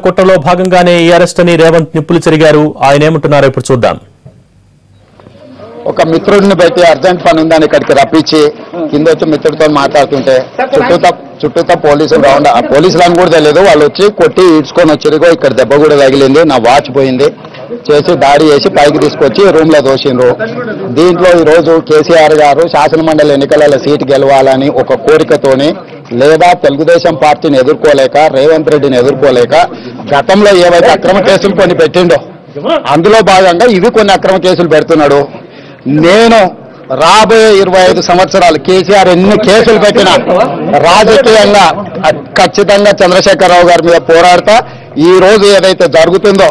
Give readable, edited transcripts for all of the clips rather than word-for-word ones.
కుట్రలో భాగంగానే ఈ అరెస్ట్ అని రేవంత్ నిప్పులు చెరిగారు. ఆయన ఏమంటున్నారో ఇప్పుడు చూద్దాం. ఒక మిత్రుడిని పెట్టి అర్జెంట్ పని ఉందని ఇక్కడికి రప్పించి కింద వచ్చి మిత్రుడితో మాట్లాడుతుంటే చుట్టూతో పోలీసులు రౌండ్, ఆ పోలీసులను కూడా తెలియదు, వాళ్ళు వచ్చి కొట్టి ఈడ్చుకొని వచ్చారు. ఇక్కడ దెబ్బ కూడా తగిలింది, నా వాచ్ పోయింది, చేసి దాడి చేసి పైకి తీసుకొచ్చి రూమ్ లో దోషిండ్రు. దీంట్లో ఈ రోజు కేసీఆర్ గారు శాసనమండలి ఎన్నికలలో సీటు గెలవాలని ఒక కోరికతోని, లేదా తెలుగుదేశం పార్టీని ఎదుర్కోలేక, రేవంత్ రెడ్డిని ఎదుర్కోలేక గతంలో ఏవైతే అక్రమ కేసులు కొన్ని పెట్టిండో అందులో భాగంగా ఇవి కొన్ని అక్రమ కేసులు పెడుతున్నాడు. నేను రాబోయే 25 సంవత్సరాలు కేసీఆర్ ఎన్ని కేసులు పెట్టినా రాజకీయంగా ఖచ్చితంగా చంద్రశేఖరరావు గారి మీద పోరాడతా. ఈ రోజు ఏదైతే జరుగుతుందో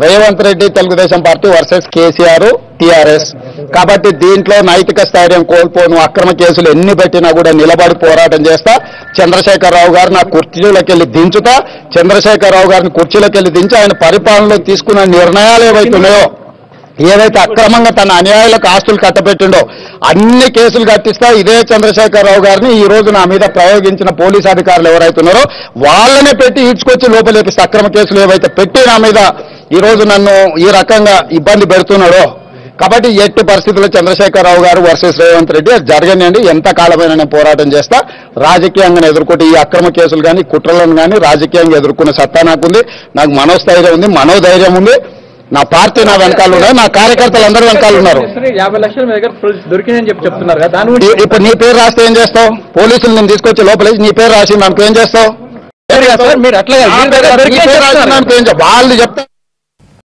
Revanth Reddy Telugu Desam party versus KCR TRS, కాబట్టి దీంట్లో నైతిక స్థైర్యం కోల్పోను, అక్రమ కేసులు ఎన్ని పెట్టినా కూడా నిలబడి పోరాటం చేస్తా. చంద్రశేఖరరావు గారు నా కుర్చీలోకి వెళ్ళి దించుతా. చంద్రశేఖరరావు గారిని కుర్చీలోకి వెళ్ళి దించి ఆయన పరిపాలనలో తీసుకున్న నిర్ణయాలు ఏవైతున్నాయో, ఏవైతే అక్రమంగా తన అన్యాయాలకు ఆస్తులు కట్టబెట్టిండో అన్ని కేసులు కట్టిస్తా. ఇదే చంద్రశేఖరరావు గారిని ఈ రోజు నా మీద ప్రయోగించిన పోలీసు అధికారులు ఎవరైతున్నారో వాళ్ళనే పెట్టి ఈడ్చుకొచ్చి లోపలేపిస్తే, అక్రమ కేసులు ఏవైతే పెట్టి నా మీద ఈ రోజు నన్ను ఈ రకంగా ఇబ్బంది పెడుతున్నాడో, కాబట్టి ఎట్టి పరిస్థితుల్లో చంద్రశేఖరరావు గారు వర్సెస్ రేవంత్ రెడ్డి అది జరగనండి. ఎంత కాలమైనా నేను పోరాటం చేస్తా. రాజకీయంగా ఎదుర్కొంటే ఈ అక్రమ కేసులు కానీ కుట్రలను కానీ రాజకీయంగా ఎదుర్కొనే సత్తా నాకుంది. నాకు మనోస్థైర్యం ఉంది, మనోధైర్యం ఉంది. నా పార్టీ నా వెనకాల ఉన్నాయి, నా కార్యకర్తలు అందరూ వెనకాల ఉన్నారు. 50 లక్షల మీ దగ్గర దొరికిందని చెప్తున్నారు కదా, ఇప్పుడు నీ పేరు రాస్తే ఏం చేస్తావు? పోలీసులు నేను తీసుకొచ్చి లోపలేసి నీ పేరు రాసి నాకు ఏం చేస్తావు? మీరు అట్లా వాళ్ళు చెప్తారు.